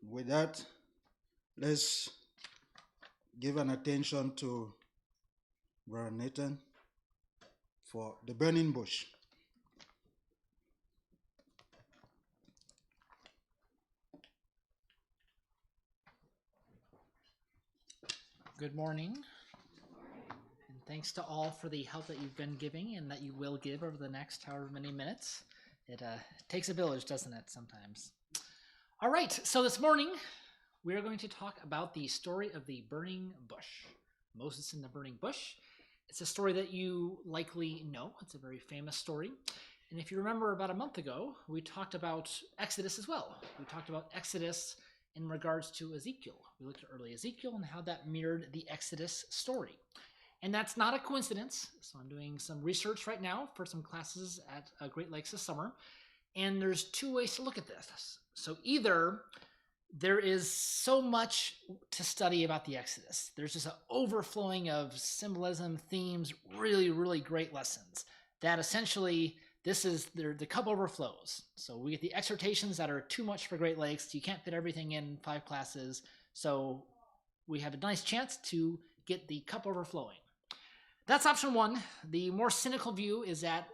With that, let's give an attention to Brother Nathan for the burning bush. Good morning, and thanks to all for the help that you've been giving and that you will give over the next however many minutes. It takes a village, doesn't it, sometimes? All right, so this morning we are going to talk about the story of the burning bush. Moses in the burning bush. It's a story that you likely know. It's a very famous story. And if you remember about a month ago, we talked about Exodus as well. We talked about Exodus in regards to Ezekiel. We looked at early Ezekiel and how that mirrored the Exodus story. And that's not a coincidence. So I'm doing some research right now for some classes at Great Lakes this summer. And there's two ways to look at this. So either there is so much to study about the Exodus. There's just an overflowing of symbolism, themes, really, really great lessons that essentially the cup overflows. So we get the exhortations that are too much for Great Lakes. You can't fit everything in 5 classes. So we have a nice chance to get the cup overflowing. That's option one. The more cynical view is that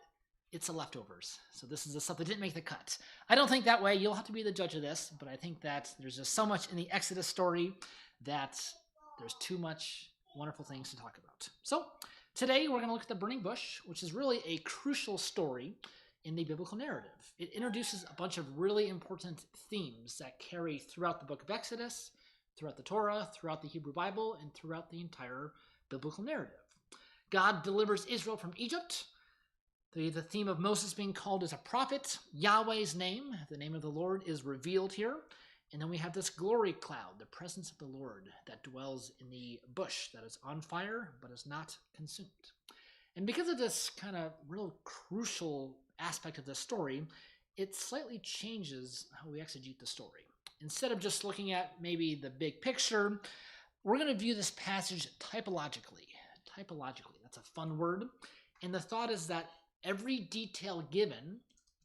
it's the leftovers. So this is the stuff that didn't make the cut. I don't think that way. You'll have to be the judge of this, but I think that there's just so much in the Exodus story that there's too much wonderful things to talk about. So today we're going to look at the burning bush, which is really a crucial story in the biblical narrative. It introduces a bunch of really important themes that carry throughout the book of Exodus, throughout the Torah, throughout the Hebrew Bible, and throughout the entire biblical narrative. God delivers Israel from Egypt. The theme of Moses being called as a prophet, Yahweh's name, the name of the Lord, is revealed here. And then we have this glory cloud, the presence of the Lord that dwells in the bush that is on fire but is not consumed. And because of this kind of real crucial aspect of the story, it slightly changes how we exegete the story. Instead of just looking at maybe the big picture, we're going to view this passage typologically. Typologically, that's a fun word. And the thought is that every detail given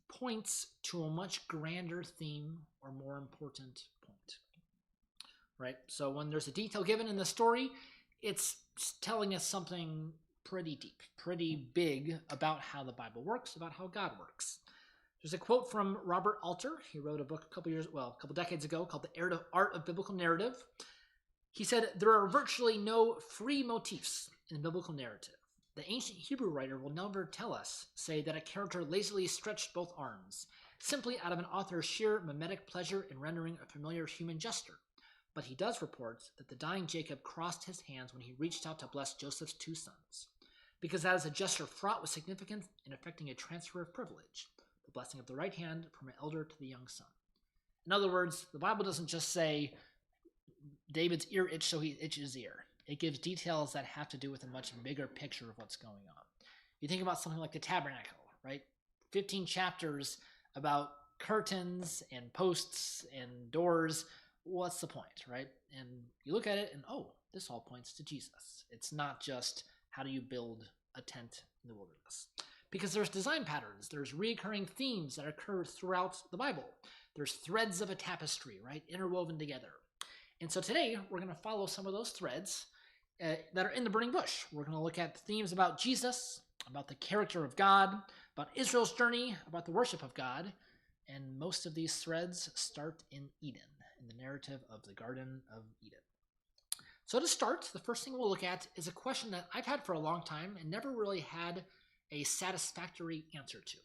points to a much grander theme or more important point, right? So when there's a detail given in the story, it's telling us something pretty deep, pretty big about how the Bible works, about how God works. There's a quote from Robert Alter. He wrote a book a couple decades ago called The Art of Biblical Narrative. He said, "There are virtually no free motifs in biblical narrative. The ancient Hebrew writer will never say that a character lazily stretched both arms, simply out of an author's sheer mimetic pleasure in rendering a familiar human gesture. But he does report that the dying Jacob crossed his hands when he reached out to bless Joseph's 2 sons, because that is a gesture fraught with significance in effecting a transfer of privilege, the blessing of the right hand from an elder to the young son." In other words, the Bible doesn't just say David's ear itched so he itched his ear. It gives details that have to do with a much bigger picture of what's going on. You think about something like the tabernacle, right? 15 chapters about curtains and posts and doors. What's the point, right? And you look at it and, this all points to Jesus. It's not just how do you build a tent in the wilderness. Because there's design patterns. There's recurring themes that occur throughout the Bible. There's threads of a tapestry, right? Interwoven together. And so today we're going to follow some of those threads that are in the burning bush. We're going to look at themes about Jesus, about the character of God, about Israel's journey, about the worship of God, and most of these threads start in Eden, in the narrative of the Garden of Eden. So to start, the first thing we'll look at is a question that I've had for a long time and never really had a satisfactory answer to.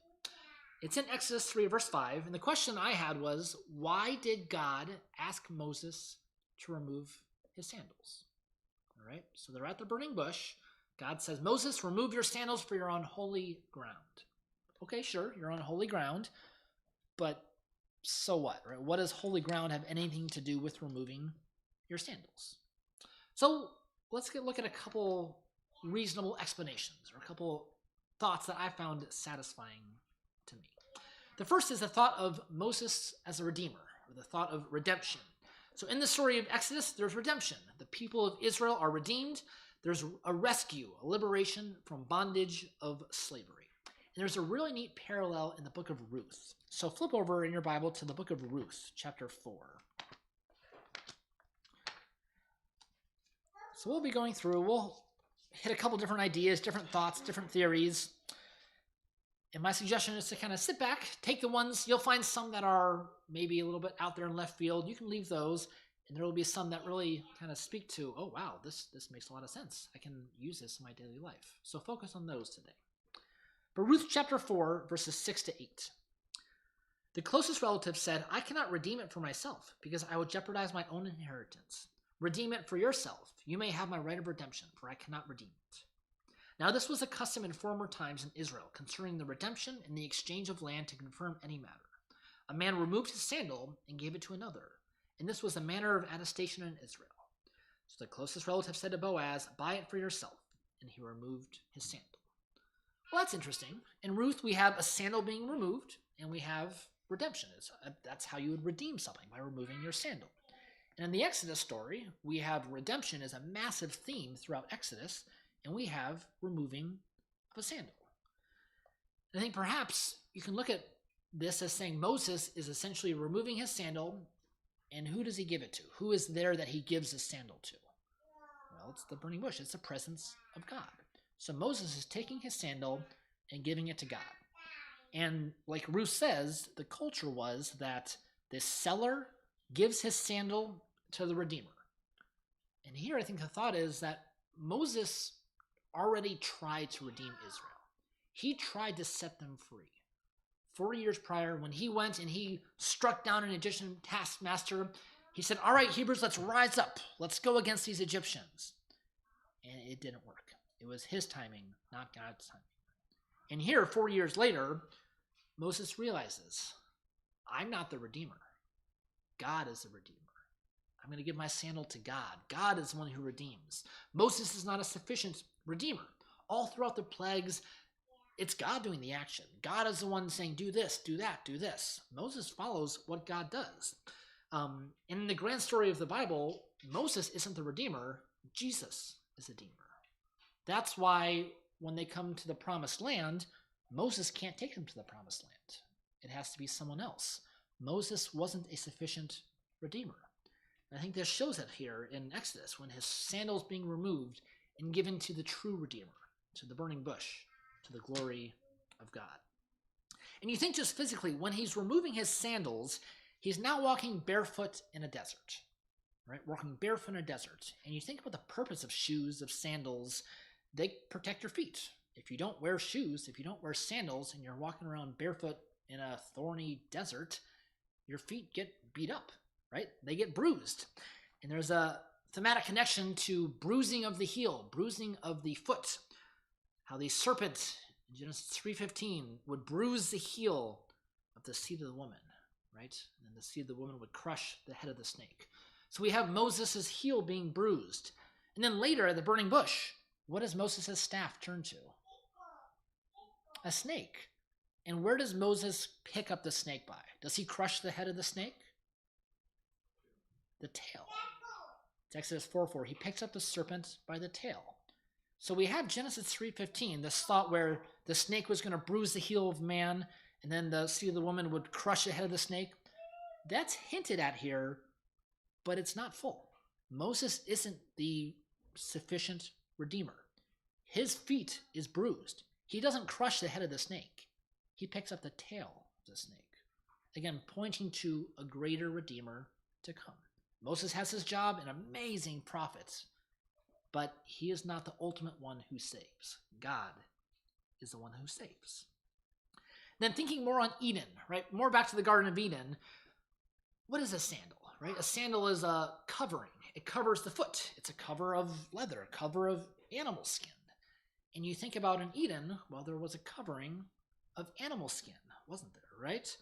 It's in Exodus 3, verse 5, and the question I had was, why did God ask Moses to remove his sandals? All right, so they're at the burning bush. God says, "Moses, remove your sandals, for you're on holy ground." Okay, sure, you're on holy ground, but so what, right? What does holy ground have anything to do with removing your sandals? So let's look at a couple reasonable explanations, or a couple thoughts that I found satisfying to me. The first is the thought of Moses as a redeemer, or the thought of redemption. So in the story of Exodus, there's redemption. The people of Israel are redeemed. There's a rescue, a liberation from bondage of slavery. And there's a really neat parallel in the book of Ruth. So flip over in your Bible to the book of Ruth, chapter 4. So we'll be going through, we'll hit a couple different ideas, different thoughts, different theories. And my suggestion is to kind of sit back, take the ones, you'll find some that are maybe a little bit out there in left field. You can leave those, and there will be some that really kind of speak to, oh, wow, this makes a lot of sense. I can use this in my daily life. So focus on those today. But Ruth chapter 4, verses 6 to 8. The closest relative said, I cannot redeem it for myself, because I would jeopardize my own inheritance. Redeem it for yourself. You may have my right of redemption, for I cannot redeem it. Now this was a custom in former times in Israel concerning the redemption and the exchange of land to confirm any matter. A man removed his sandal and gave it to another, and this was a manner of attestation in Israel. So the closest relative said to Boaz, buy it for yourself, and he removed his sandal. Well, that's interesting. In Ruth, we have a sandal being removed, and we have redemption. That's how you would redeem something, by removing your sandal. And in the Exodus story, we have redemption as a massive theme throughout Exodus, and we have removing of a sandal. And I think perhaps you can look at this as saying Moses is essentially removing his sandal, and who does he give it to? Who is there that he gives his sandal to? Well, it's the burning bush. It's the presence of God. So Moses is taking his sandal and giving it to God. And like Ruth says, the culture was that this seller gives his sandal to the Redeemer. And here I think the thought is that Moses already tried to redeem Israel. He tried to set them free. 40 years prior, when he went and he struck down an Egyptian taskmaster, he said, all right, Hebrews, let's rise up. Let's go against these Egyptians. And it didn't work. It was his timing, not God's timing. And here, 40 years later, Moses realizes, I'm not the Redeemer. God is the Redeemer. I'm going to give my sandal to God. God is the one who redeems. Moses is not a sufficient Redeemer. All throughout the plagues, it's God doing the action. God is the one saying, do this, do that, do this. Moses follows what God does. And in the grand story of the Bible, Moses isn't the Redeemer. Jesus is the Redeemer. That's why when they come to the promised land, Moses can't take them to the promised land. It has to be someone else. Moses wasn't a sufficient Redeemer. And I think this shows it here in Exodus when his sandal is being removed and given to the true Redeemer, to the burning bush, to the glory of God. And you think just physically, when he's removing his sandals, he's now walking barefoot in a desert, right? Walking barefoot in a desert. And you think about the purpose of shoes, of sandals, they protect your feet. If you don't wear shoes, if you don't wear sandals, and you're walking around barefoot in a thorny desert, your feet get beat up, right? They get bruised. And there's a thematic connection to bruising of the heel, bruising of the foot. How the serpent in Genesis 3:15 would bruise the heel of the seed of the woman, right? And then the seed of the woman would crush the head of the snake. So we have Moses' heel being bruised. And then later at the burning bush, what does Moses' staff turn to? A snake. And where does Moses pick up the snake by? Does he crush the head of the snake? The tail. It's Exodus 4:4. He picks up the serpent by the tail. So we have Genesis 3:15, this thought where the snake was going to bruise the heel of man, and then the seed of the woman would crush the head of the snake. That's hinted at here, but it's not full. Moses isn't the sufficient Redeemer. His feet is bruised. He doesn't crush the head of the snake. He picks up the tail of the snake. Again, pointing to a greater Redeemer to come. Moses has his job, an amazing prophet, but he is not the ultimate one who saves. God is the one who saves. Then thinking more on Eden, right? More back to the Garden of Eden. What is a sandal, right? A sandal is a covering. It covers the foot. It's a cover of leather, a cover of animal skin. And you think about in Eden, well, there was a covering of animal skin, wasn't there, right?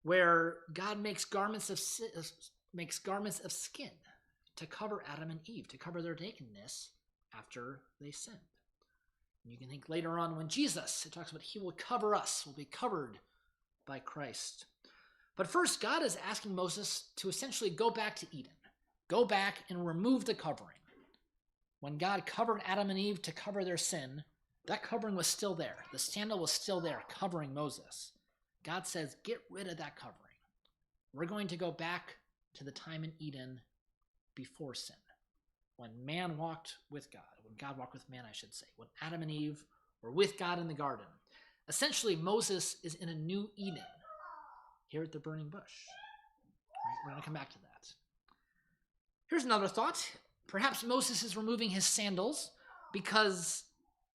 Where God makes garments of skin to cover Adam and Eve, to cover their nakedness after they sinned. And you can think later on when Jesus, it talks about he will cover us, will be covered by Christ. But first, God is asking Moses to essentially go back to Eden. Go back and remove the covering. When God covered Adam and Eve to cover their sin, that covering was still there. The sandal was still there, covering Moses. God says, get rid of that covering. We're going to go back to the time in Eden before sin. when man walked with God, when God walked with man, I should say, when Adam and Eve were with God in the garden. Essentially, Moses is in a new Eden here at the burning bush. Right, we're going to come back to that. Here's another thought. Perhaps Moses is removing his sandals because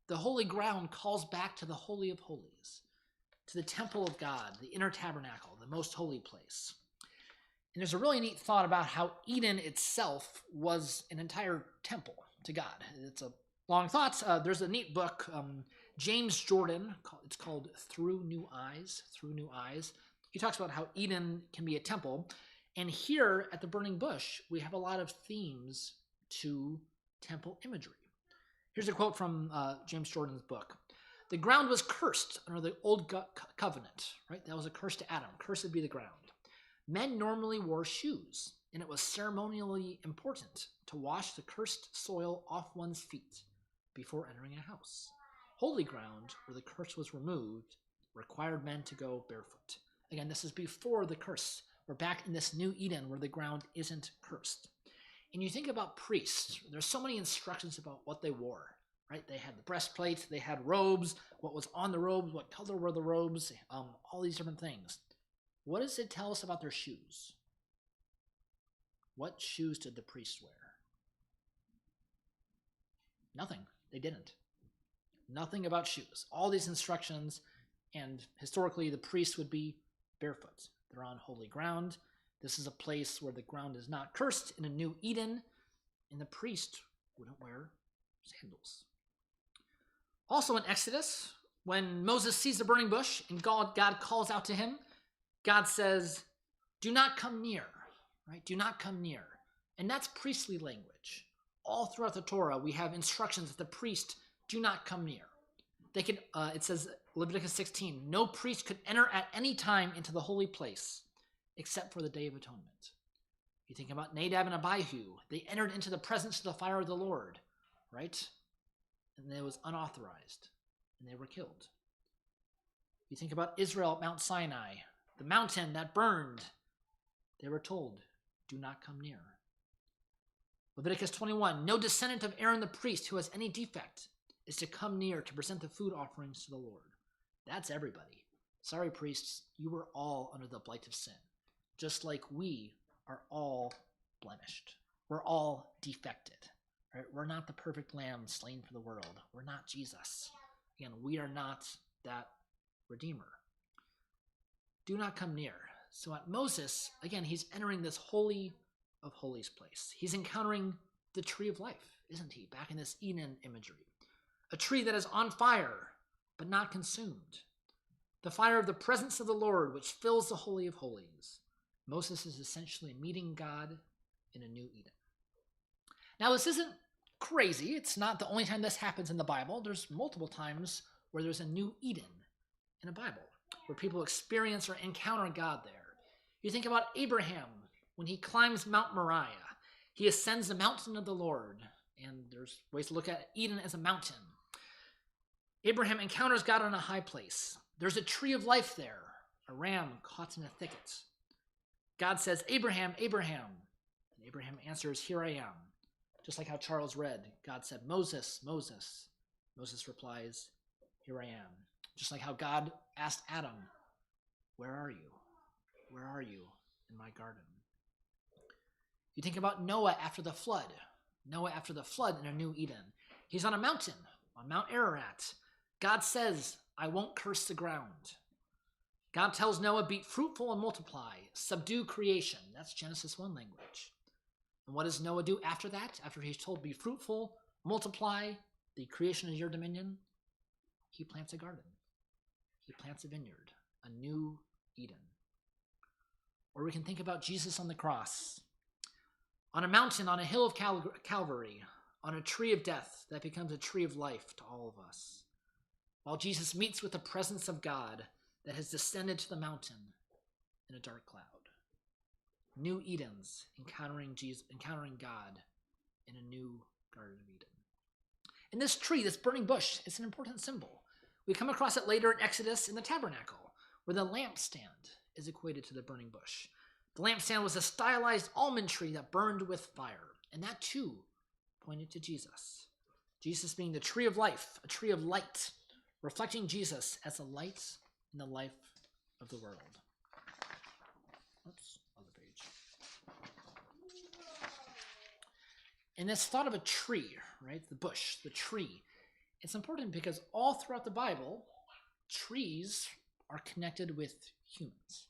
the holy ground calls back to the Holy of Holies, to the temple of God, the inner tabernacle, the most holy place. And there's a really neat thought about how Eden itself was an entire temple to God. It's a long thought. There's a neat book, James Jordan, it's called Through New Eyes. He talks about how Eden can be a temple. And here at the burning bush, we have a lot of themes to temple imagery. Here's a quote from James Jordan's book. The ground was cursed under the old covenant, right? That was a curse to Adam. Cursed be the ground. Men normally wore shoes, and it was ceremonially important to wash the cursed soil off one's feet before entering a house. Holy ground, where the curse was removed, required men to go barefoot. Again, this is before the curse. We're back in this new Eden where the ground isn't cursed. And you think about priests. There's so many instructions about what they wore, right? They had the breastplate, they had robes, what was on the robes, what color were the robes, all these different things. What does it tell us about their shoes? What shoes did the priests wear? Nothing. They didn't. Nothing about shoes. All these instructions, and historically the priests would be barefoot. They're on holy ground. This is a place where the ground is not cursed in a new Eden, and the priest wouldn't wear sandals. Also in Exodus, when Moses sees the burning bush and God calls out to him, God says, do not come near, right? Do not come near. And that's priestly language. All throughout the Torah, we have instructions that the priest do not come near. They could, it says, Leviticus 16, no priest could enter at any time into the holy place except for the Day of Atonement. You think about Nadab and Abihu. They entered into the presence of the fire of the Lord, right? And it was unauthorized, and they were killed. You think about Israel at Mount Sinai, the mountain that burned. They were told, do not come near. Leviticus 21, no descendant of Aaron the priest who has any defect is to come near to present the food offerings to the Lord. That's everybody. Sorry, priests, you were all under the blight of sin, just like we are all blemished. We're all defected. Right? We're not the perfect lamb slain for the world. We're not Jesus. Again, we are not that Redeemer. Do not come near. So at Moses, again, he's entering this holy of holies place. He's encountering the tree of life, isn't he? Back in this Eden imagery. A tree that is on fire, but not consumed. The fire of the presence of the Lord, which fills the holy of holies. Moses is essentially meeting God in a new Eden. Now, this isn't crazy. It's not the only time this happens in the Bible. There's multiple times where there's a new Eden in the Bible, where people experience or encounter God there. You think about Abraham when he climbs Mount Moriah. He ascends the mountain of the Lord, and there's ways to look at Eden as a mountain. Abraham encounters God on a high place. There's a tree of life there, a ram caught in a thicket. God says, Abraham, Abraham. And Abraham answers, here I am. Just like how Charles read, God said, Moses, Moses. Moses replies, here I am. Just like how God asked Adam, where are you? Where are you in my garden? You think about Noah after the flood. Noah after the flood in a new Eden. He's on a mountain, on Mount Ararat. God says, I won't curse the ground. God tells Noah, be fruitful and multiply, subdue creation. That's Genesis 1 language. And what does Noah do after that? After he's told, be fruitful, multiply, the creation is your dominion, he plants a garden. He plants a vineyard, a new Eden. Or we can think about Jesus on the cross. On a mountain, on a hill of Calvary, on a tree of death that becomes a tree of life to all of us. While Jesus meets with the presence of God that has descended to the mountain in a dark cloud. New Edens, encountering Jesus, encountering God in a new Garden of Eden. And this tree, this burning bush, is an important symbol. We come across it later in Exodus in the tabernacle, where the lampstand is equated to the burning bush. The lampstand was a stylized almond tree that burned with fire, and that too pointed to Jesus. Jesus being the tree of life, a tree of light, reflecting Jesus as a light in the life of the world. Oops, other page. And this thought of a tree, right? The bush, the tree. It's important because all throughout the Bible, trees are connected with humans.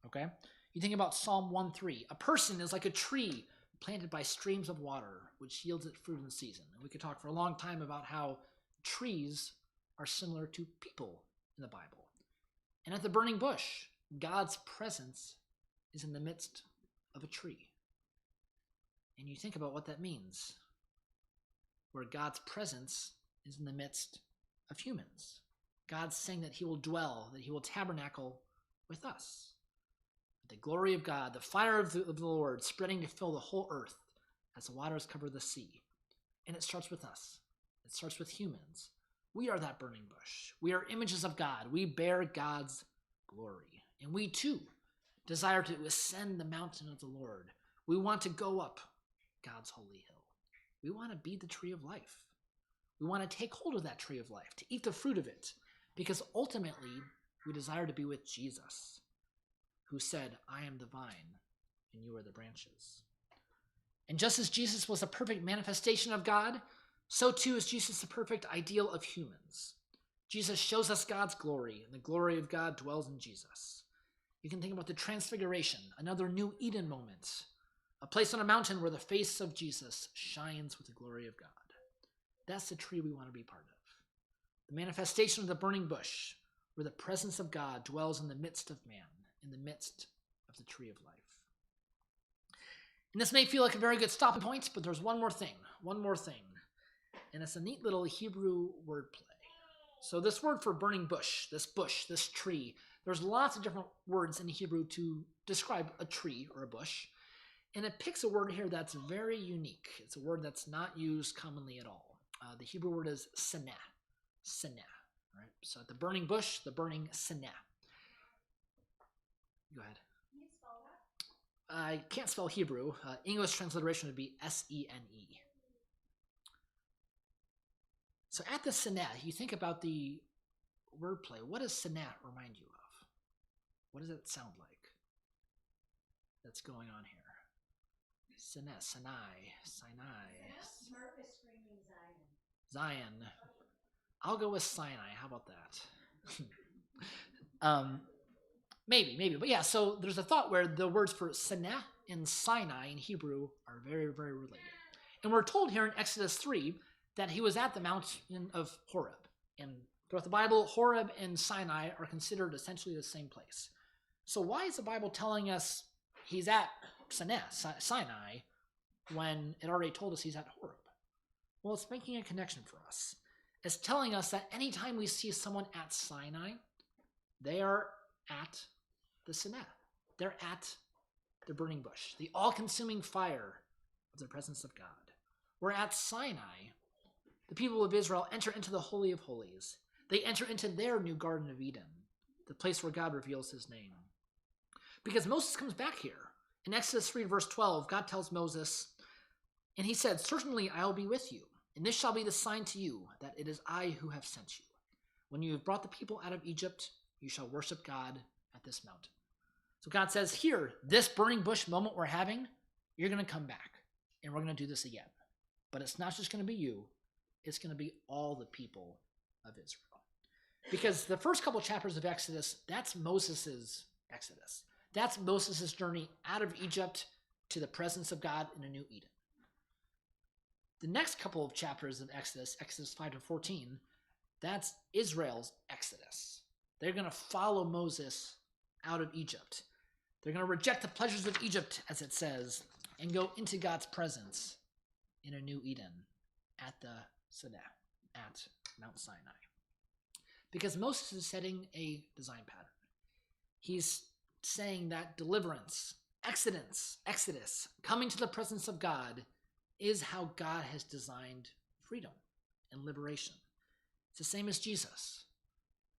Okay? You think about Psalm 1:3. A person is like a tree planted by streams of water, which yields its fruit in season. And we could talk for a long time about how trees are similar to people in the Bible. And at the burning bush, God's presence is in the midst of a tree. And you think about what that means, where God's presence is in the midst of humans. God's saying that he will dwell, that he will tabernacle with us. The glory of God, the fire of the Lord spreading to fill the whole earth as the waters cover the sea. And it starts with us. It starts with humans. We are that burning bush. We are images of God. We bear God's glory. And we too desire to ascend the mountain of the Lord. We want to go up God's holy hill. We want to be the tree of life. We want to take hold of that tree of life, to eat the fruit of it, because ultimately we desire to be with Jesus, who said, I am the vine and you are the branches. And just as Jesus was a perfect manifestation of God, so too is Jesus the perfect ideal of humans. Jesus shows us God's glory, and the glory of God dwells in Jesus. You can think about the Transfiguration, another new Eden moment, a place on a mountain where the face of Jesus shines with the glory of God. That's the tree we want to be part of. The manifestation of the burning bush, where the presence of God dwells in the midst of man, in the midst of the tree of life. And this may feel like a very good stopping point, but there's one more thing. And it's a neat little Hebrew wordplay. So this word for burning bush, this tree, there's lots of different words in Hebrew to describe a tree or a bush. And it picks a word here that's very unique. It's a word that's not used commonly at all. The Hebrew word is seneh. Right? So the burning bush, the burning seneh. Go ahead. Can you spell that? I can't spell Hebrew. English transliteration would be S-E-N-E. So at the seneh, you think about the wordplay. What does seneh remind you of? What does it sound like that's going on here? Sinai. Mark is screaming Zion. Zion. I'll go with Sinai. How about that? Maybe. But yeah, so there's a thought where the words for Sinai and Sinai in Hebrew are very, very related. And we're told here in Exodus 3 that he was at the mountain of Horeb. And throughout the Bible, Horeb and Sinai are considered essentially the same place. So why is the Bible telling us he's at Sinai when it already told us he's at Horeb? Well, it's making a connection for us. It's telling us that anytime we see someone at Sinai, they are at the Sinai. They're at the burning bush, the all-consuming fire of the presence of God. Where at Sinai, the people of Israel enter into the Holy of Holies. They enter into their new Garden of Eden, the place where God reveals his name. Because Moses comes back here. In Exodus 3, verse 12, God tells Moses, and he said, certainly I will be with you, and this shall be the sign to you that it is I who have sent you. When you have brought the people out of Egypt, you shall worship God at this mountain. So God says, here, this burning bush moment we're having, you're going to come back, and we're going to do this again. But it's not just going to be you, it's going to be all the people of Israel. Because the first couple chapters of Exodus, that's Moses' Exodus. That's Moses' journey out of Egypt to the presence of God in a new Eden. The next couple of chapters of Exodus, Exodus 5 to 14, that's Israel's Exodus. They're going to follow Moses out of Egypt. They're going to reject the pleasures of Egypt, as it says, and go into God's presence in a new Eden at the Sinai, at Mount Sinai. Because Moses is setting a design pattern. He's saying that deliverance, exodus, coming to the presence of God is how God has designed freedom and liberation. It's the same as Jesus.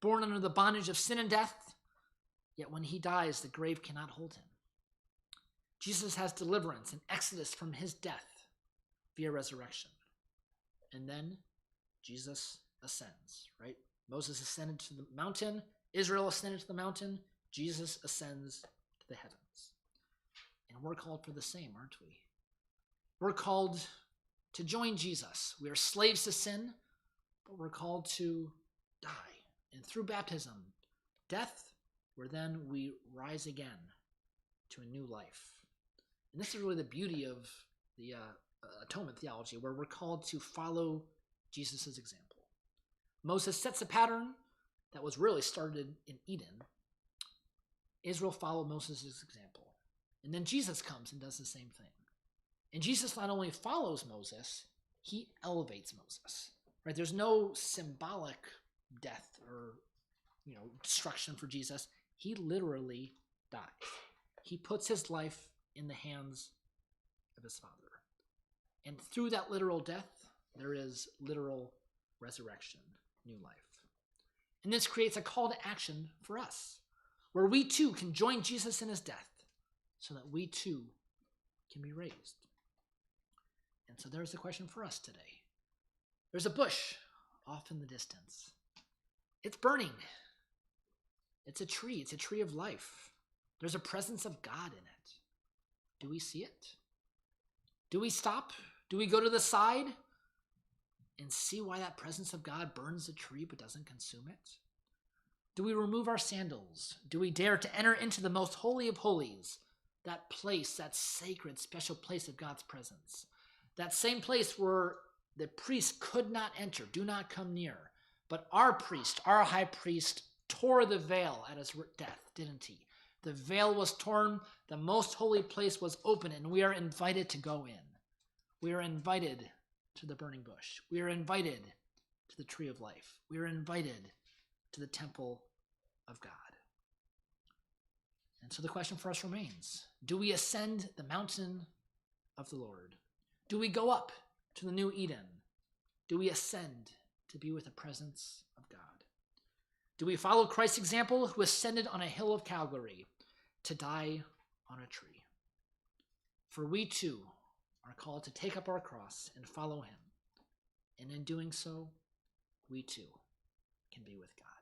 Born under the bondage of sin and death, yet when he dies, the grave cannot hold him. Jesus has deliverance and exodus from his death via resurrection. and then Jesus ascends, right? Moses ascended to the mountain, Israel ascended to the mountain, Jesus ascends to the heavens. And we're called for the same, aren't we? We're called to join Jesus. We are slaves to sin, but we're called to die. And through baptism, death, where then we rise again to a new life. And this is really the beauty of the atonement theology, where we're called to follow Jesus' example. Moses sets a pattern that was really started in Eden. Israel followed Moses' example. And then Jesus comes and does the same thing. And Jesus not only follows Moses, he elevates Moses. Right? There's no symbolic death or destruction for Jesus. He literally dies. He puts his life in the hands of his Father. And through that literal death, there is literal resurrection, new life. And this creates a call to action for us, where we too can join Jesus in his death so that we too can be raised. And so there's a question for us today. There's a bush off in the distance. It's burning. It's a tree of life. There's a presence of God in it. Do we see it? Do we stop? Do we go to the side and see why that presence of God burns the tree but doesn't consume it? Do we remove our sandals? Do we dare to enter into the most holy of holies, that place, that sacred, special place of God's presence? That same place where the priest could not enter, do not come near. But our priest, our high priest, tore the veil at his death, didn't he? The veil was torn, the most holy place was open, and we are invited to go in. We are invited to the burning bush. We are invited to the tree of life. We are invited to the temple of God. And so the question for us remains, do we ascend the mountain of the Lord? Do we go up to the new Eden? Do we ascend to be with the presence of God? Do we follow Christ's example, who ascended on a hill of Calvary to die on a tree? For we too are called to take up our cross and follow him. And in doing so, we too can be with God.